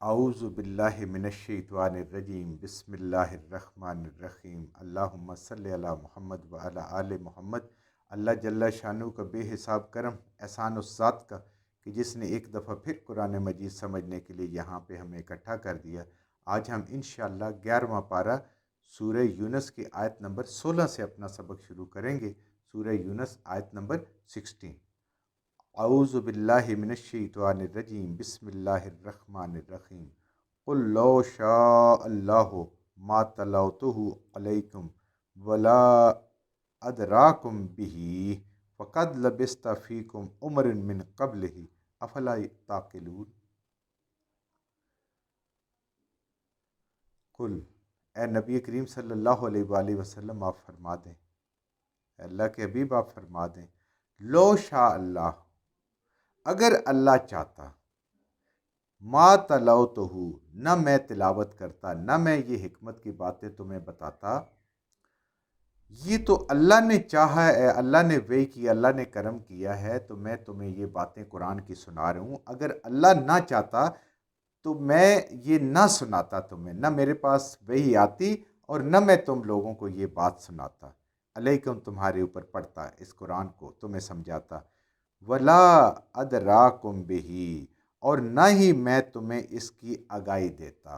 اعوذ باللہ من الشیطان الرجیم بسم اللہ الرحمن الرحیم اللہم صلی علی محمد وعلی آل محمد۔ اللہ جل شانہ کا بے حساب کرم احسان اس ذات کا کہ جس نے ایک دفعہ پھر قرآن مجید سمجھنے کے لیے یہاں پہ ہمیں اکٹھا کر دیا۔ آج ہم انشاءاللہ 11واں پارہ سورہ یونس کی آیت نمبر 16 سے اپنا سبق شروع کریں گے۔ سورہ یونس آیت نمبر 16۔ اعوذ باللہ من الشیطان الرجیم بسم اللہ الرحمن الرحیم قل لو شاء اللہ ما تلوتہ علیکم ولا ادراکم بہ فقد لبثت فیکم عمر من قبلہ افلا تعقلون۔ قل، اے نبی کریم صلی اللہ علیہ وآلہ وسلم آپ فرما دیں، اے اللہ کے حبیب آپ فرما دیں، لو شاء اللہ، اگر اللہ چاہتا، ما تلوتہ، نہ میں تلاوت کرتا، نہ میں یہ حکمت کی باتیں تمہیں بتاتا۔ یہ تو اللہ نے چاہا ہے، اللہ نے وحی کیا، اللہ نے کرم کیا ہے تو میں تمہیں یہ باتیں قرآن کی سنا رہا ہوں۔ اگر اللہ نہ چاہتا تو میں یہ نہ سناتا تمہیں، نہ میرے پاس وحی آتی اور نہ میں تم لوگوں کو یہ بات سناتا، علیکم تمہارے اوپر پڑھتا اس قرآن کو، تمہیں سمجھاتا۔ ولا ادراکم بہ، اور نہ ہی میں تمہیں اس کی آگاہی دیتا،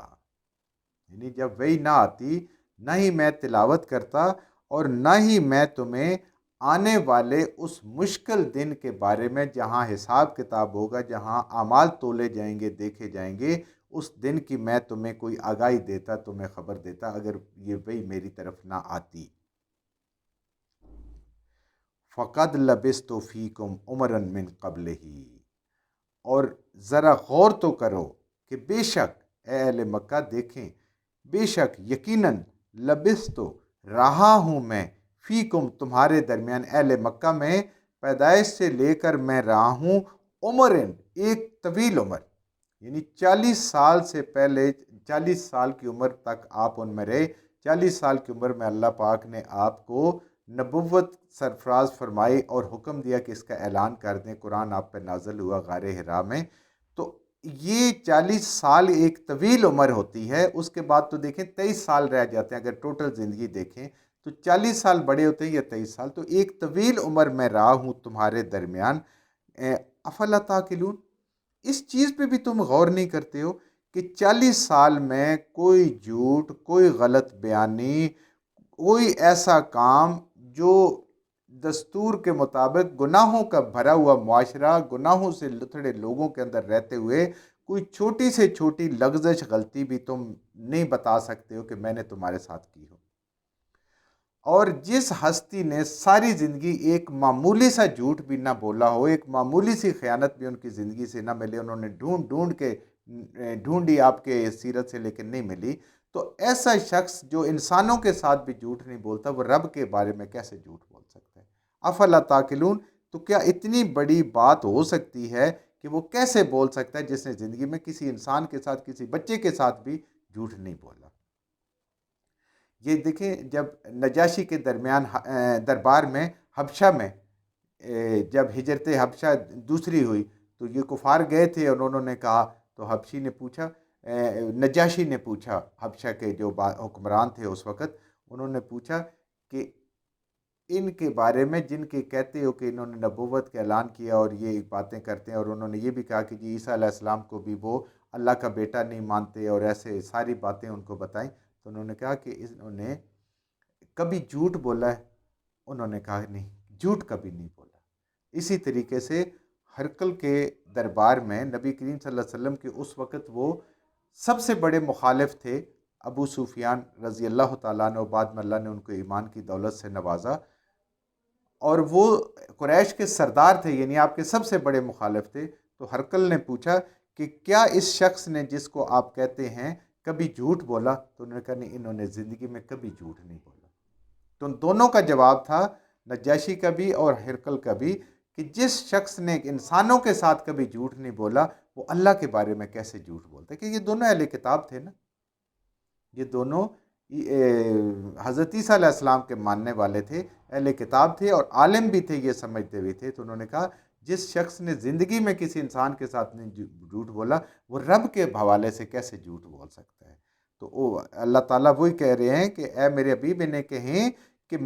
یعنی جب وحی نہ آتی نہ ہی میں تلاوت کرتا اور نہ ہی میں تمہیں آنے والے اس مشکل دن کے بارے میں جہاں حساب کتاب ہوگا، جہاں اعمال تولے جائیں گے، دیکھے جائیں گے، اس دن کی میں تمہیں کوئی آگاہی دیتا، تمہیں خبر دیتا اگر یہ وحی میری طرف نہ آتی۔ فقد لبثت فیکم عمرا من قبلہ، اور ذرا غور تو کرو کہ بے شک اے اہل مکہ دیکھیں، بے شک یقیناً لبثت رہا ہوں میں، فیکم تمہارے درمیان، اہل مکہ میں پیدائش سے لے کر میں رہا ہوں، عمرن ایک طویل عمر، یعنی 40 سال سے پہلے 40 سال کی عمر تک آپ ان میں رہے۔ 40 سال کی عمر میں اللہ پاک نے آپ کو نبوت سرفراز فرمائی اور حکم دیا کہ اس کا اعلان کر دیں۔ قرآن آپ پہ نازل ہوا غار حرا میں، تو یہ 40 سال ایک طویل عمر ہوتی ہے۔ اس کے بعد تو دیکھیں 23 سال رہ جاتے ہیں، اگر ٹوٹل زندگی دیکھیں تو 40 سال بڑے ہوتے ہیں یا 23 سال، تو ایک طویل عمر میں رہا ہوں تمہارے درمیان۔ افلا تعقلون، اس چیز پہ بھی تم غور نہیں کرتے ہو کہ 40 سال میں کوئی جھوٹ، کوئی غلط بیانی، کوئی ایسا کام جو دستور کے مطابق گناہوں کا بھرا ہوا معاشرہ، گناہوں سے لتھڑے لوگوں کے اندر رہتے ہوئے کوئی چھوٹی سے چھوٹی لغزش غلطی بھی تم نہیں بتا سکتے ہو کہ میں نے تمہارے ساتھ کی ہو۔ اور جس ہستی نے ساری زندگی ایک معمولی سا جھوٹ بھی نہ بولا ہو، ایک معمولی سی خیانت بھی ان کی زندگی سے نہ ملے، انہوں نے ڈھونڈی آپ کے سیرت سے لیکن نہیں ملی، تو ایسا شخص جو انسانوں کے ساتھ بھی جھوٹ نہیں بولتا، وہ رب کے بارے میں کیسے جھوٹ بول سکتا ہے؟ افلا تعقلون، تو کیا اتنی بڑی بات ہو سکتی ہے کہ وہ کیسے بول سکتا ہے جس نے زندگی میں کسی انسان کے ساتھ، کسی بچے کے ساتھ بھی جھوٹ نہیں بولا؟ یہ دیکھیں، جب نجاشی کے دربار میں حبشہ میں جب ہجرت حبشہ دوسری ہوئی تو یہ کفار گئے تھے اور انہوں نے کہا، تو حبشی نے پوچھا، نجاشی نے پوچھا، حبشہ کے جو حکمران تھے اس وقت، انہوں نے پوچھا کہ ان کے بارے میں جن کے کہتے ہو کہ انہوں نے نبوت کا اعلان کیا اور یہ باتیں کرتے ہیں، اور انہوں نے یہ بھی کہا کہ جی عیسیٰ علیہ السلام کو بھی وہ اللہ کا بیٹا نہیں مانتے، اور ایسے ساری باتیں ان کو بتائیں، تو انہوں نے کہا کہ انہوں نے کبھی جھوٹ بولا ہے؟ انہوں نے کہا نہیں، جھوٹ کبھی نہیں بولا۔ اسی طریقے سے ہرقل کے دربار میں نبی کریم صلی اللہ علیہ وسلم کے اس وقت وہ سب سے بڑے مخالف تھے، ابو سفیان رضی اللہ تعالیٰ عنہ، بعد میں اللہ نے ان کو ایمان کی دولت سے نوازا، اور وہ قریش کے سردار تھے، یعنی آپ کے سب سے بڑے مخالف تھے۔ تو ہرقل نے پوچھا کہ کیا اس شخص نے جس کو آپ کہتے ہیں کبھی جھوٹ بولا؟ تو انہوں نے کہا نہیں، انہوں نے زندگی میں کبھی جھوٹ نہیں بولا۔ تو ان دونوں کا جواب تھا، نجاشی کا بھی اور ہرقل کا بھی، کہ جس شخص نے انسانوں کے ساتھ کبھی جھوٹ نہیں بولا، وہ اللہ کے بارے میں کیسے جھوٹ بولتا ہے؟ کہ یہ دونوں اہل کتاب تھے نا، یہ دونوں حضرت عیسیٰ علیہ السلام کے ماننے والے تھے، اہل کتاب تھے اور عالم بھی تھے، یہ سمجھتے ہوئے تھے۔ تو انہوں نے کہا جس شخص نے زندگی میں کسی انسان کے ساتھ نہیں جھوٹ بولا، وہ رب کے حوالے سے کیسے جھوٹ بول سکتا ہے؟ تو اللہ تعالیٰ وہی کہہ رہے ہیں کہ اے میرے حبیب انہیں کہیں کہ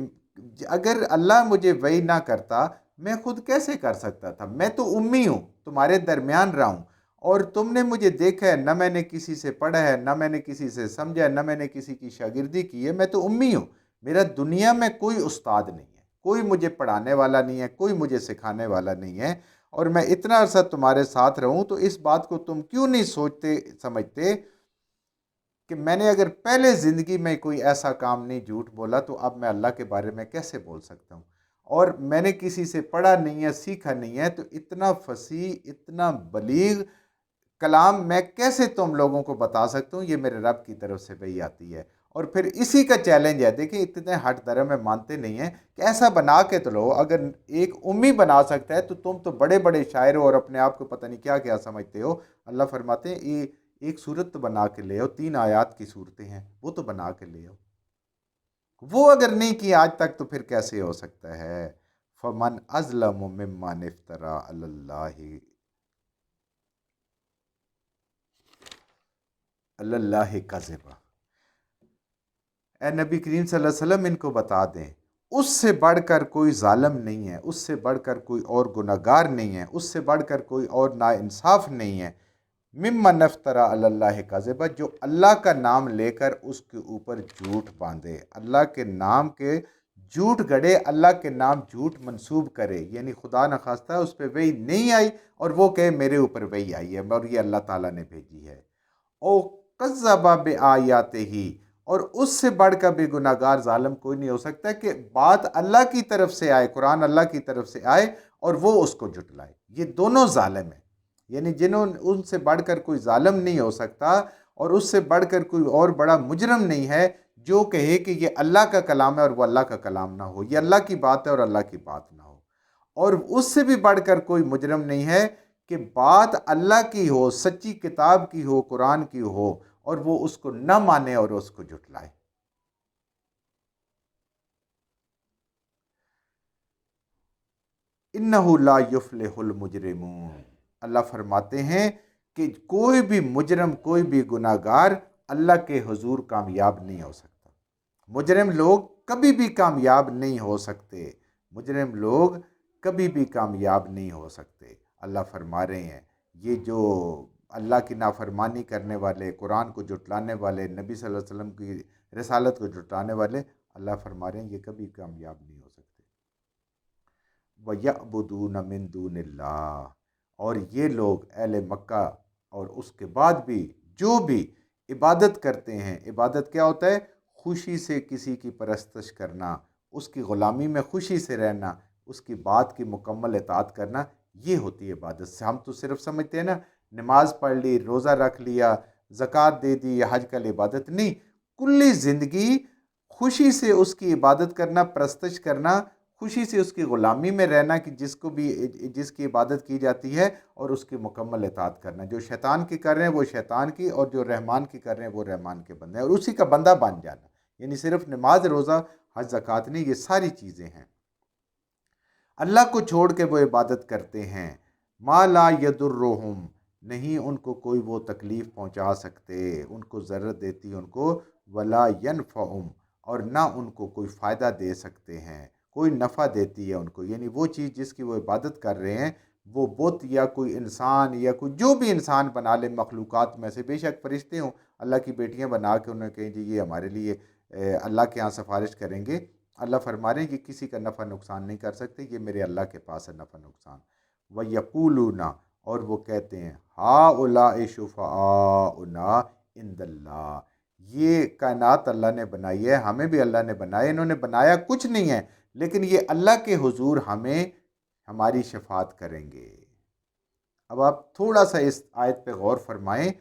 اگر اللہ مجھے وحی نہ کرتا میں خود کیسے کر سکتا تھا؟ میں تو امی ہوں، تمہارے درمیان رہا ہوں، اور تم نے مجھے دیکھا ہے، نہ میں نے کسی سے پڑھا ہے، نہ میں نے کسی سے سمجھا ہے، نہ میں نے کسی کی شاگردی کی ہے، میں تو امی ہوں، میرا دنیا میں کوئی استاد نہیں ہے، کوئی مجھے پڑھانے والا نہیں ہے، کوئی مجھے سکھانے والا نہیں ہے، اور میں اتنا عرصہ تمہارے ساتھ رہوں تو اس بات کو تم کیوں نہیں سوچتے سمجھتے کہ میں نے اگر پہلے زندگی میں کوئی ایسا کام نہیں جھوٹ بولا تو اب میں اللہ کے بارے میں کیسے بول سکتا ہوں؟ اور میں نے کسی سے پڑھا نہیں ہے، سیکھا نہیں ہے، تو اتنا فصیح، اتنا بلیغ کلام میں کیسے تم لوگوں کو بتا سکتا ہوں؟ یہ میرے رب کی طرف سے وحی آتی ہے۔ اور پھر اسی کا چیلنج ہے، دیکھیں اتنے ہٹ درم میں مانتے نہیں ہیں کہ ایسا بنا کے تو لو، اگر ایک امی بنا سکتا ہے تو تم تو بڑے بڑے شاعر ہو اور اپنے آپ کو پتہ نہیں کیا کیا سمجھتے ہو۔ اللہ فرماتے ہیں یہ ایک صورت تو بنا کے لے آؤ، 3 آیات کی صورتیں ہیں، وہ تو بنا کے لے آؤ۔ وہ اگر نہیں کی آج تک تو پھر کیسے ہو سکتا ہے؟ فمن ازلم ممن افترا علی اللہ کذبا۔ اے نبی کریم صلی اللہ علیہ وسلم ان کو بتا دیں، اس سے بڑھ کر کوئی ظالم نہیں ہے، اس سے بڑھ کر کوئی اور گناہگار نہیں ہے، اس سے بڑھ کر کوئی اور ناانصاف نہیں ہے، ممن افترا علی اللہ کذبا، جو اللہ کا نام لے کر اس کے اوپر جھوٹ باندھے، اللہ کے نام کے جھوٹ گڑے، اللہ کے نام جھوٹ منسوب کرے، یعنی خدا نخواستہ اس پہ وحی نہیں آئی اور وہ کہے میرے اوپر وحی آئی ہے اور یہ اللہ تعالیٰ نے بھیجی ہے، او کذب بآیاتہ، اور اس سے بڑھ کر بھی گناہ گار ظالم کوئی نہیں ہو سکتا کہ بات اللہ کی طرف سے آئے، قرآن اللہ کی طرف سے آئے اور وہ اس کو جھٹلائے۔ یہ دونوں ظالم ہیں، یعنی ان سے بڑھ کر کوئی ظالم نہیں ہو سکتا اور اس سے بڑھ کر کوئی اور بڑا مجرم نہیں ہے جو کہے کہ یہ اللہ کا کلام ہے اور وہ اللہ کا کلام نہ ہو، یہ اللہ کی بات ہے اور اللہ کی بات نہ ہو، اور اس سے بھی بڑھ کر کوئی مجرم نہیں ہے کہ بات اللہ کی ہو، سچی کتاب کی ہو، قرآن کی ہو، اور وہ اس کو نہ مانے اور اس کو جھٹلائے۔ انہ لا یفلح المجرمون، اللہ فرماتے ہیں کہ کوئی بھی مجرم، کوئی بھی گناہ گار اللہ کے حضور کامیاب نہیں ہو سکتا۔ مجرم لوگ کبھی بھی کامیاب نہیں ہو سکتے، مجرم لوگ کبھی بھی کامیاب نہیں ہو سکتے۔ اللہ فرما رہے ہیں یہ جو اللہ کی نافرمانی کرنے والے، قرآن کو جھٹلانے والے، نبی صلی اللہ علیہ وسلم کی رسالت کو جھٹلانے والے، اللہ فرما رہے ہیں یہ کبھی کامیاب نہیں ہو سکتے۔ وَيَعْبُدُونَ مِن دُونِ اللَّهِ، اور یہ لوگ اہل مکہ اور اس کے بعد بھی جو بھی عبادت کرتے ہیں، عبادت کیا ہوتا ہے؟ خوشی سے کسی کی پرستش کرنا، اس کی غلامی میں خوشی سے رہنا، اس کی بات کی مکمل اطاعت کرنا، یہ ہوتی ہے عبادت۔ سے ہم تو صرف سمجھتے ہیں نا نماز پڑھ لی، روزہ رکھ لیا، زکوٰۃ دے دی، یا حج کا عبادت نہیں، کلی زندگی خوشی سے اس کی عبادت کرنا، پرستش کرنا، خوشی سے اس کی غلامی میں رہنا کہ جس کی عبادت کی جاتی ہے، اور اس کی مکمل اطاعت کرنا۔ جو شیطان کی کر رہے ہیں وہ شیطان کی، اور جو رحمان کی کر رہے ہیں وہ رحمان کے بندے ہیں، اور اسی کا بندہ بن جانا، یعنی صرف نماز، روزہ، حج، زکوٰۃ نہیں، یہ ساری چیزیں ہیں۔ اللہ کو چھوڑ کے وہ عبادت کرتے ہیں، ما لا یضرہم، نہیں ان کو کوئی وہ تکلیف پہنچا سکتے، ان کو ضرر دیتی ان کو، ولا ینفعہم، اور نہ ان کو کوئی فائدہ دے سکتے ہیں، کوئی نفع دیتی ہے ان کو، یعنی وہ چیز جس کی وہ عبادت کر رہے ہیں، وہ بت یا کوئی انسان یا کوئی جو بھی انسان بنا لے مخلوقات میں سے، بے شک فرشتے ہوں، اللہ کی بیٹیاں بنا کے انہیں کہیں جی یہ ہمارے لیے اللہ کے ہاں سفارش کریں گے، اللہ فرما رہے ہیں کہ کسی کا نفع نقصان نہیں کر سکتے، یہ میرے اللہ کے پاس ہے نفع نقصان۔ وَيَقُولُونَ، اور وہ کہتے ہیں، ہَؤُلَاءِ شُفَعَاؤُنَا عِندَ اللَّهِ، یہ کائنات اللہ نے بنائی ہے، ہمیں بھی اللہ نے بنایا، انہوں نے بنایا کچھ نہیں ہے، لیکن یہ اللہ کے حضور ہمیں ہماری شفاعت کریں گے۔ اب آپ تھوڑا سا اس آیت پہ غور فرمائیں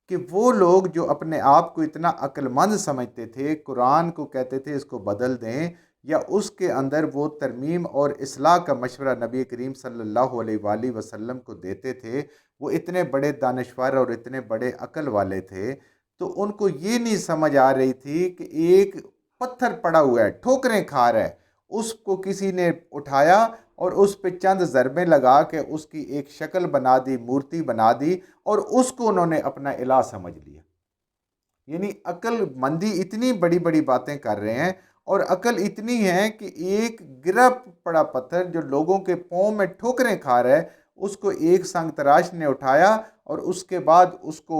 کہ وہ لوگ جو اپنے آپ کو اتنا عقل مند سمجھتے تھے، قرآن کو کہتے تھے اس کو بدل دیں، یا اس کے اندر وہ ترمیم اور اصلاح کا مشورہ نبی کریم صلی اللہ علیہ وآلہ وسلم کو دیتے تھے، وہ اتنے بڑے دانشور اور اتنے بڑے عقل والے تھے، تو ان کو یہ نہیں سمجھ آ رہی تھی کہ ایک پتھر پڑا ہوا ہے، ٹھوکریں کھا رہا ہے، اس کو کسی نے اٹھایا اور اس پہ چند ضربیں لگا کے اس کی ایک شکل بنا دی، مورتی بنا دی، اور اس کو انہوں نے اپنا الہ سمجھ لیا۔ یعنی عقل مندی اتنی بڑی بڑی باتیں کر رہے ہیں، اور عقل اتنی ہے کہ ایک گرا پڑا پتھر جو لوگوں کے پاؤں میں ٹھوکریں کھا رہا ہے، اس کو ایک سنگ تراش نے اٹھایا اور اس کے بعد اس کو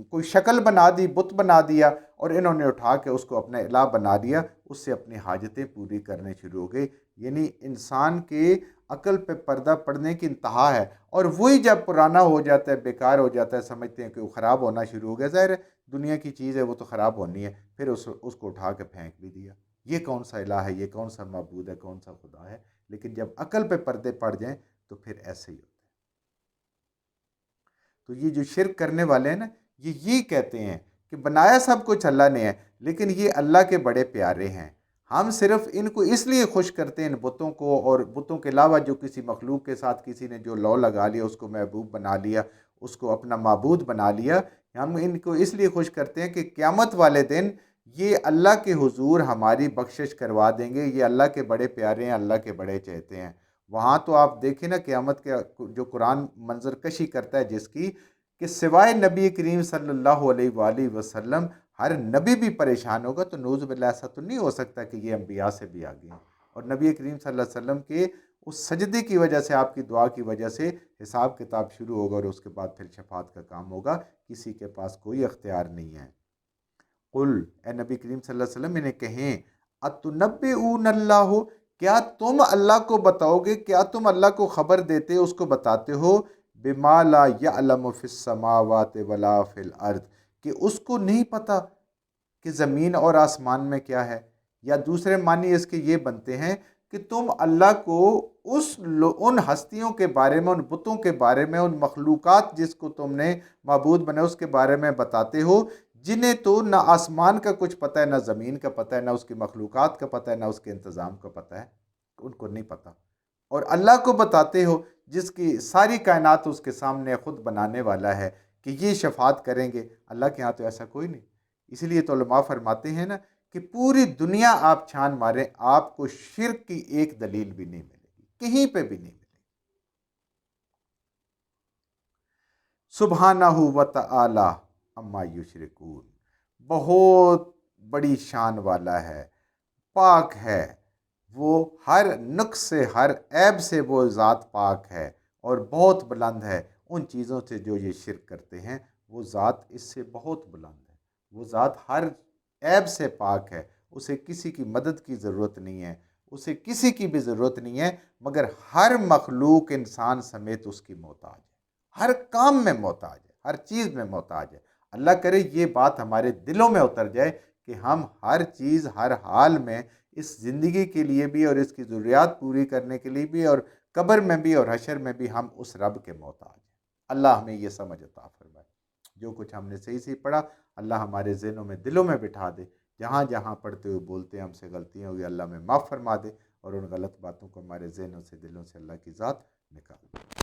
کوئی شکل بنا دی، بت بنا دیا، اور انہوں نے اٹھا کے اس کو اپنا الہ بنا دیا، اس سے اپنی حاجتیں پوری کرنے شروع ہو گئی۔ یعنی انسان کے عقل پہ پردہ پڑنے کی انتہا ہے، اور وہی جب پرانا ہو جاتا ہے، بیکار ہو جاتا ہے، سمجھتے ہیں کہ وہ خراب ہونا شروع ہو گیا۔ ظاہر ہے دنیا کی چیز ہے، وہ تو خراب ہونی ہے، پھر اس کو اٹھا کے پھینک بھی دیا۔ یہ کون سا الہ ہے، یہ کون سا معبود ہے، کون سا خدا ہے؟ لیکن جب عقل پہ پردے پڑ جائیں تو پھر ایسے ہی ہوتا ہے۔ تو یہ جو شرک کرنے والے ہیں نا، یہ کہتے ہیں کہ بنایا سب کچھ اللہ نے ہے، لیکن یہ اللہ کے بڑے پیارے ہیں، ہم صرف ان کو اس لیے خوش کرتے ہیں، ان بتوں کو، اور بتوں کے علاوہ جو کسی مخلوق کے ساتھ کسی نے جو لو لگا لیا، اس کو محبوب بنا لیا، اس کو اپنا معبود بنا لیا، ہم ان کو اس لیے خوش کرتے ہیں کہ قیامت والے دن یہ اللہ کے حضور ہماری بخشش کروا دیں گے، یہ اللہ کے بڑے پیارے ہیں، اللہ کے بڑے چہتے ہیں۔ وہاں تو آپ دیکھیں نا قیامت کے جو قرآن منظر کشی کرتا ہے جس کی، کہ سوائے نبی کریم صلی اللہ علیہ وآلہ وسلم ہر نبی بھی پریشان ہوگا، تو نعوذ باللہ ایسا تو نہیں ہو سکتا کہ یہ انبیاء سے بھی آگے ہیں۔ اور نبی کریم صلی اللہ علیہ وسلم کے اس سجدے کی وجہ سے، آپ کی دعا کی وجہ سے حساب کتاب شروع ہوگا، اور اس کے بعد پھر شفاعت کا کام ہوگا، کسی کے پاس کوئی اختیار نہیں ہے۔ قل، اے نبی کریم صلی اللہ علیہ وسلم انہیں کہیں، اتنبئون اللہ، کیا تم اللہ کو بتاؤ گے، کیا تم اللہ کو خبر دیتے، اس کو بتاتے ہو، بما لا یعلم فی السماوات ولا فی الارض، کہ اس کو نہیں پتا کہ زمین اور آسمان میں کیا ہے؟ یا دوسرے معنی اس کے یہ بنتے ہیں کہ تم اللہ کو ان ہستیوں کے بارے میں، ان بتوں کے بارے میں، ان مخلوقات جس کو تم نے معبود بنا اس کے بارے میں بتاتے ہو، جنہیں تو نہ آسمان کا کچھ پتہ ہے، نہ زمین کا پتہ ہے، نہ اس کی مخلوقات کا پتہ ہے، نہ اس کے انتظام کا پتہ ہے، ان کو نہیں پتہ۔ اور اللہ کو بتاتے ہو جس کی ساری کائنات اس کے سامنے خود بنانے والا ہے کہ یہ شفاعت کریں گے۔ اللہ کے ہاں تو ایسا کوئی نہیں۔ اس لیے تو علماء فرماتے ہیں نا کہ پوری دنیا آپ چھان ماریں، آپ کو شرک کی ایک دلیل بھی نہیں ملے گی، کہیں پہ بھی نہیں ملے گی۔ سبحانہ و تعالی عما یشرکون، بہت بڑی شان والا ہے، پاک ہے، وہ ہر نقص سے، ہر عیب سے وہ ذات پاک ہے، اور بہت بلند ہے۔ ان چیزوں سے جو یہ شرک کرتے ہیں، وہ ذات اس سے بہت بلند ہے، وہ ذات ہر عیب سے پاک ہے، اسے کسی کی مدد کی ضرورت نہیں ہے، اسے کسی کی بھی ضرورت نہیں ہے، مگر ہر مخلوق انسان سمیت اس کی محتاج ہے، ہر کام میں محتاج ہے، ہر چیز میں محتاج ہے۔ اللہ کرے یہ بات ہمارے دلوں میں اتر جائے کہ ہم ہر چیز، ہر حال میں، اس زندگی کے لیے بھی اور اس کی ضروریات پوری کرنے کے لیے بھی، اور قبر میں بھی اور حشر میں بھی، ہم اس رب کے محتاج ہیں۔ اللہ ہمیں یہ سمجھ عطا فرمائے۔ جو کچھ ہم نے صحیح پڑھا، اللہ ہمارے ذہنوں میں، دلوں میں بٹھا دے۔ جہاں جہاں پڑھتے ہوئے بولتے ہیں ہم سے غلطیاں ہوئی، اللہ میں معاف فرما دے، اور ان غلط باتوں کو ہمارے ذہنوں سے، دلوں سے اللہ کی ذات نکال دے۔